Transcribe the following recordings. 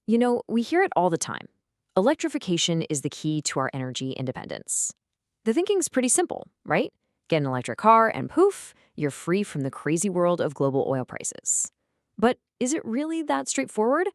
You know, we hear it all the time. Electrification is the key to our energy independence. The thinking's pretty simple, right? Get an electric car and poof, you're free from the crazy world of global oil prices. But is it really that straightforward?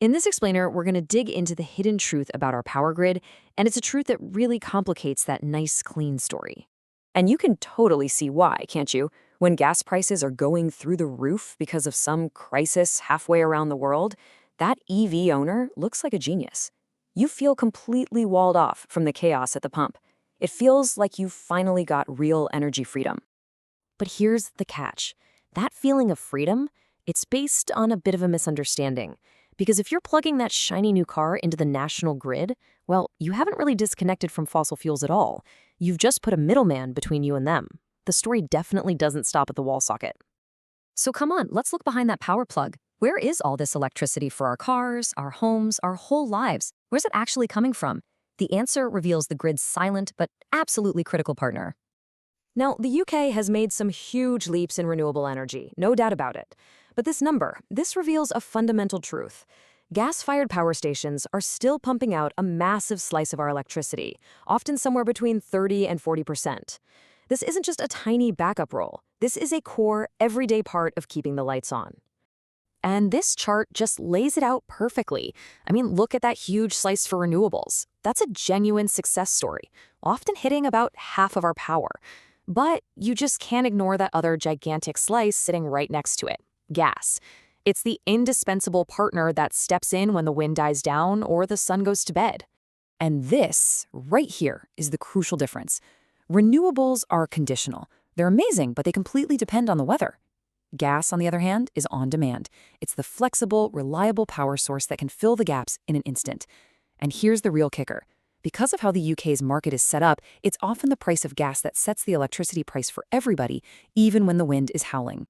In this explainer, we're going to dig into the hidden truth about our power grid, and it's a truth that really complicates that nice, clean story. And you can totally see why, can't you? When gas prices are going through the roof because of some crisis halfway around the world, that EV owner looks like a genius. You feel completely walled off from the chaos at the pump. It feels like you've finally got real energy freedom. But here's the catch. That feeling of freedom, it's based on a bit of a misunderstanding. Because if you're plugging that shiny new car into the national grid, well, you haven't really disconnected from fossil fuels at all. You've just put a middleman between you and them. The story definitely doesn't stop at the wall socket. So come on, let's look behind that power plug. Where is all this electricity for our cars, our homes, our whole lives? Where's it actually coming from? The answer reveals the grid's silent but absolutely critical partner. Now, the UK has made some huge leaps in renewable energy, no doubt about it. But this reveals a fundamental truth. Gas-fired power stations are still pumping out a massive slice of our electricity, often somewhere between 30 and 40%. This isn't just a tiny backup role. This is a core, everyday part of keeping the lights on. And this chart just lays it out perfectly. I mean, look at that huge slice for renewables. That's a genuine success story, often hitting about half of our power. But you just can't ignore that other gigantic slice sitting right next to it, gas. It's the indispensable partner that steps in when the wind dies down or the sun goes to bed. And this, right here, is the crucial difference. Renewables are conditional. They're amazing, but they completely depend on the weather. Gas, on the other hand, is on demand. It's the flexible, reliable power source that can fill the gaps in an instant. And here's the real kicker. Because of how the UK's market is set up, it's often the price of gas that sets the electricity price for everybody, even when the wind is howling.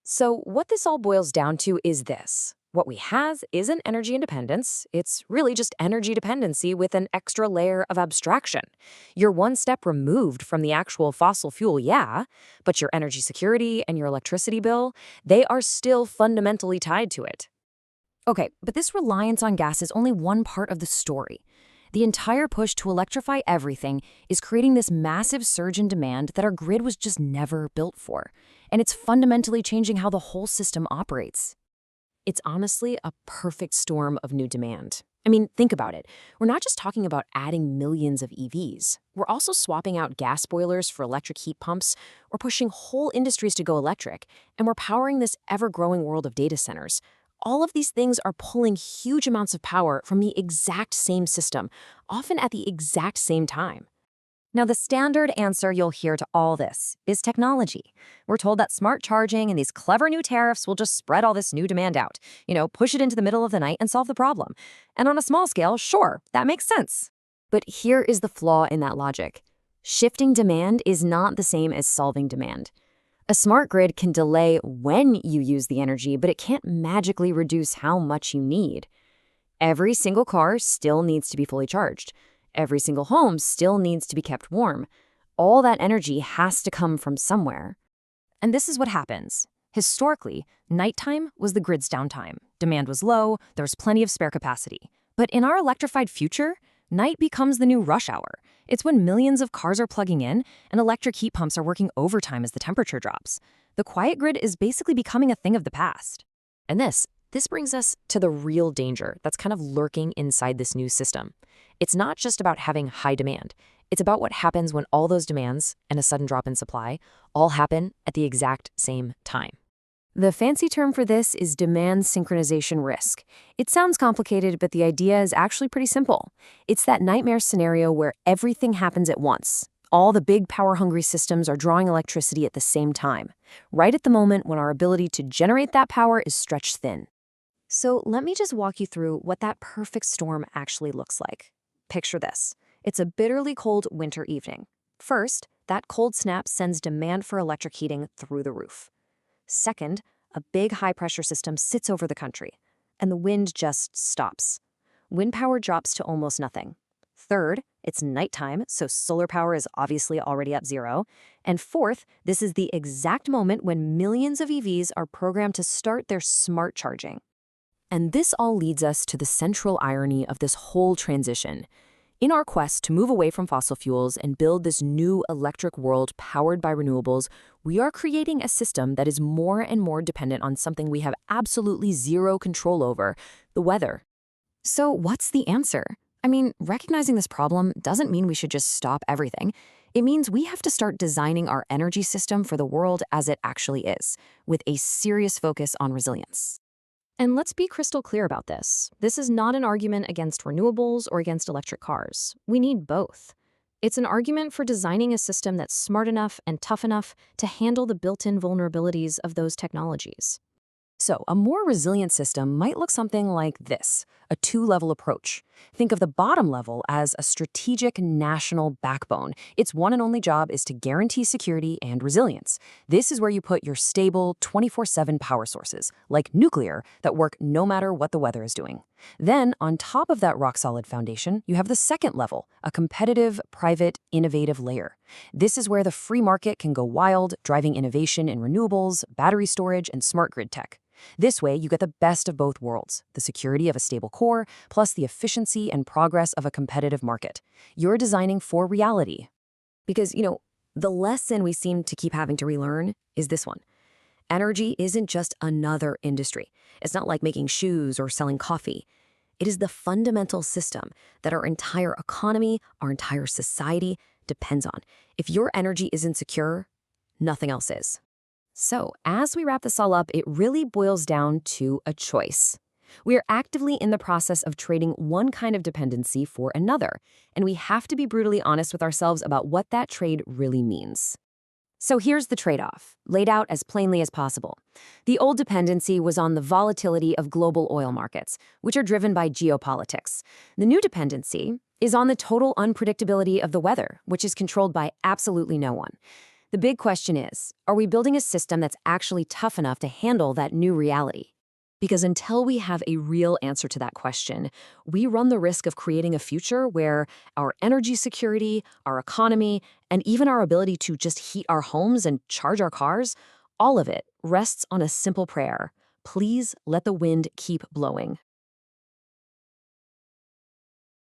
So what this all boils down to is this. What we have isn't energy independence. It's really just energy dependency with an extra layer of abstraction. You're one step removed from the actual fossil fuel, yeah, but your energy security and your electricity bill, they are still fundamentally tied to it. Okay, but this reliance on gas is only one part of the story. The entire push to electrify everything is creating this massive surge in demand that our grid was just never built for. And it's fundamentally changing how the whole system operates. It's honestly a perfect storm of new demand. I mean, think about it. We're not just talking about adding millions of EVs. We're also swapping out gas boilers for electric heat pumps. We're pushing whole industries to go electric. And we're powering this ever-growing world of data centers. All of these things are pulling huge amounts of power from the exact same system, often at the exact same time. Now, the standard answer you'll hear to all this is technology. We're told that smart charging and these clever new tariffs will just spread all this new demand out. Push it into the middle of the night and solve the problem. And on a small scale, sure, that makes sense. But here is the flaw in that logic. Shifting demand is not the same as solving demand. A smart grid can delay when you use the energy, but it can't magically reduce how much you need. Every single car still needs to be fully charged. Every single home still needs to be kept warm. All that energy has to come from somewhere. And this is what happens. Historically, nighttime was the grid's downtime. Demand was low, there was plenty of spare capacity. But in our electrified future, night becomes the new rush hour. It's when millions of cars are plugging in and electric heat pumps are working overtime as the temperature drops. The quiet grid is basically becoming a thing of the past. And this brings us to the real danger that's kind of lurking inside this new system. It's not just about having high demand. It's about what happens when all those demands and a sudden drop in supply all happen at the exact same time. The fancy term for this is demand synchronization risk. It sounds complicated, but the idea is actually pretty simple. It's that nightmare scenario where everything happens at once. All the big power-hungry systems are drawing electricity at the same time, right at the moment when our ability to generate that power is stretched thin. So let me just walk you through what that perfect storm actually looks like. Picture this. It's a bitterly cold winter evening. First, that cold snap sends demand for electric heating through the roof. Second, a big high-pressure system sits over the country, and the wind just stops. Wind power drops to almost nothing. Third, it's nighttime, so solar power is obviously already at zero. And fourth, this is the exact moment when millions of EVs are programmed to start their smart charging. And this all leads us to the central irony of this whole transition. In our quest to move away from fossil fuels and build this new electric world powered by renewables, we are creating a system that is more and more dependent on something we have absolutely zero control over, the weather. So what's the answer? I mean, recognizing this problem doesn't mean we should just stop everything. It means we have to start designing our energy system for the world as it actually is, with a serious focus on resilience. And let's be crystal clear about this. This is not an argument against renewables or against electric cars. We need both. It's an argument for designing a system that's smart enough and tough enough to handle the built-in vulnerabilities of those technologies. So, a more resilient system might look something like this, a two-level approach. Think of the bottom level as a strategic national backbone. Its one and only job is to guarantee security and resilience. This is where you put your stable 24/7 power sources, like nuclear, that work no matter what the weather is doing. Then, on top of that rock-solid foundation, you have the second level, a competitive, private, innovative layer. This is where the free market can go wild, driving innovation in renewables, battery storage, and smart grid tech. This way, you get the best of both worlds, the security of a stable core, plus the efficiency and progress of a competitive market. You're designing for reality. Because, the lesson we seem to keep having to relearn is this one. Energy isn't just another industry. It's not like making shoes or selling coffee. It is the fundamental system that our entire economy, our entire society depends on. If your energy isn't secure, nothing else is. So, as we wrap this all up, it really boils down to a choice. We are actively in the process of trading one kind of dependency for another, and we have to be brutally honest with ourselves about what that trade really means. So here's the trade-off, laid out as plainly as possible. The old dependency was on the volatility of global oil markets, which are driven by geopolitics. The new dependency is on the total unpredictability of the weather, which is controlled by absolutely no one. The big question is, are we building a system that's actually tough enough to handle that new reality? Because until we have a real answer to that question, we run the risk of creating a future where our energy security, our economy, and even our ability to just heat our homes and charge our cars, all of it rests on a simple prayer. Please let the wind keep blowing.